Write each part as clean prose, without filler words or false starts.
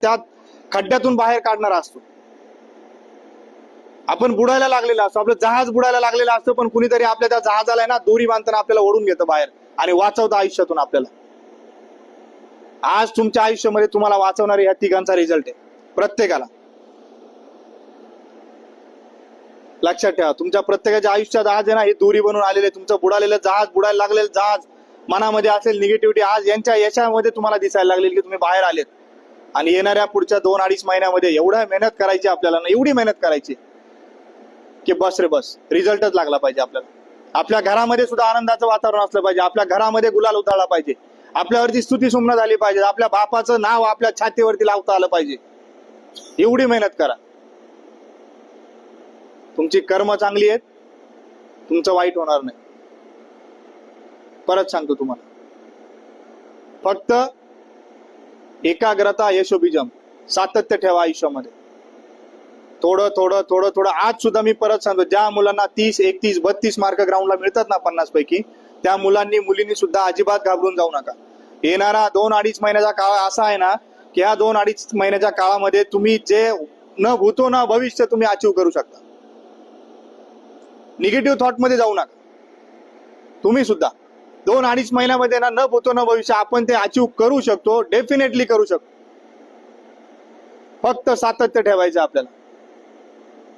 त्यात खड्ड्यातून बाहेर काढणारा असतो. आपण बुडायला लागलेला असतो, आपलं जहाज बुडायला लागलेलं असतं, पण कुणीतरी आपल्या त्या जहाजाला आहे ना दोरी बांधताना आपल्याला ओढून घेतं बाहेर आणि वाचवतं आयुष्यातून आपल्याला. आज तुमच्या आयुष्यामध्ये तुम्हाला वाचवणारे ह्या तिघांचा रिझल्ट आहे प्रत्येकाला. लक्षात ठेवा, तुमच्या प्रत्येकाच्या आयुष्यात आज आहे ना हे दोरी बनून आलेले, तुमचं बुडालेलं जहाज, बुडायला लागलेलं जहाज, मनामध्ये असेल निगेटिव्हिटी, आज यांच्या यशामध्ये तुम्हाला दिसायला लागलेली की तुम्ही बाहेर आलेत. आणि येणाऱ्या पुढच्या 2-2.5 महिन्यामध्ये एवढ्या मेहनत करायची आपल्याला ना, एवढी मेहनत करायची की बस रे बस, रिझल्टच लागला पाहिजे आपल्याला. आपल्या घरामध्ये सुद्धा आनंदाचं वातावरण असलं पाहिजे, आपल्या घरामध्ये गुलाल उधळला पाहिजे, आपल्यावरती स्तुती सुमना झाली पाहिजे, आपल्या बापाचं नाव आपल्या छातीवरती लावता आलं पाहिजे. एवढी मेहनत करा. तुमची कर्म चांगली आहेत, तुमचं वाईट होणार नाही. परत सांगतो तुम्हाला, फक्त एकाग्रता यशोबीजम, सातत्य ठेवा आयुष्यामध्ये. थोडं थोडं थोडं थोडं. आज सुद्धा मी परत सांगतो, ज्या मुलांना 30, 31, 32 मार्क ग्राउंडला मिळतात ना 50 पैकी, त्या मुलांनी मुलींनी सुद्धा अजिबात घाबरून जाऊ नका. येणारा 2-2.5 महिन्याचा काळ असा आहे ना की ह्या 2-2.5 महिन्याच्या काळामध्ये तुम्ही जे न भूतो न भविष्य तुम्ही अचीव करू शकता. निगेटिव्ह थॉट मध्ये जाऊ नका. तुम्ही सुद्धा 2-2.5 महिन्यामध्ये ना न भूतो न भविष्य आपण ते अचीव करू शकतो, डेफिनेटली करू शकतो. फक्त सातत्य ठेवायचं आपल्याला,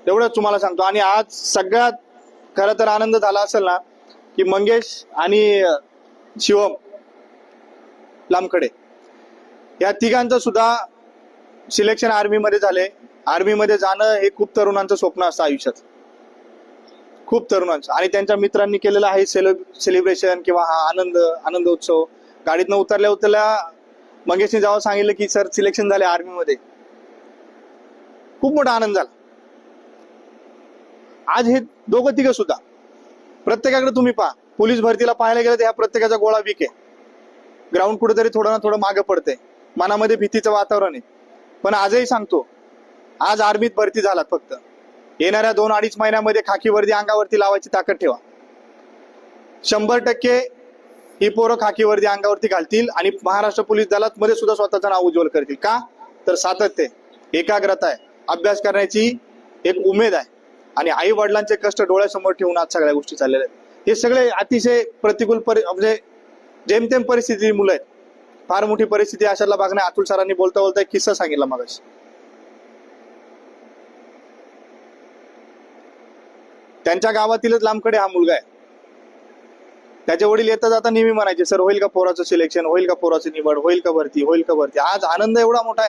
तेवढंच तुम्हाला सांगतो. आणि आज सगळ्यात खरं तर आनंद झाला असेल ना की मंगेश आणि शिवम लामखडे या तिघांचं सुद्धा सिलेक्शन आर्मीमध्ये झाले. आर्मीमध्ये जाणं हे खूप तरुणांचं स्वप्न असतं आयुष्यात, खूप तरुणांचं. आणि त्यांच्या मित्रांनी केलेलं आहे सेलिब्रेशन किंवा हा आनंद उत्सव. गाडीतनं उतरल्या मंगेशने जेव्हा सांगितलं की सर सिलेक्शन झाले आर्मीमध्ये, खूप मोठा आनंद झाला. आज हे दोघं तिघं सुद्धा, प्रत्येकाकडे तुम्ही पहा, पोलीस भरतीला पाहायला गेलं तर ह्या प्रत्येकाचा गोळा वीक आहे. ग्राउंड कुठेतरी थोडं ना थोडं मागे पडतंय, मनामध्ये भीतीचं वातावरण आहे. पण आजही सांगतो, आज आर्मीत भरती झालात, फक्त येणाऱ्या 2-2.5 महिन्यामध्ये खाकी वर्दी अंगावरती लावायची ताकद ठेवा. 100% ही पोरं खाकी वर्दी अंगावरती घालतील आणि महाराष्ट्र पोलीस दलात मध्ये सुद्धा स्वतःचं नाव उज्ज्वल करतील. का तर सातत्य, एकाग्रता आहे, अभ्यास करण्याची एक उमेद आहे आणि आई वडिलांचे कष्ट डोळ्यासमोर ठेवून आज सगळ्या गोष्टी चाललेल्या आहेत. हे सगळे अतिशय प्रतिकूल म्हणजे जेमतेम परिस्थिती मुलं आहेत. फार मोठी परिस्थिती अशाला बघण्या. अतुल सरांनी बोलता बोलता एक किस्सा सांगितला मगाशी. त्यांच्या गावातीलच लांबकडे हा मुलगा आहे. त्याचे वडील येता जाता नेहमी म्हणायचे, सर होईल का पोराचं सिलेक्शन, होईल का पोराचं निवड, होईल का भरती, होईल का भरती. आज आनंद एवढा मोठा आहे.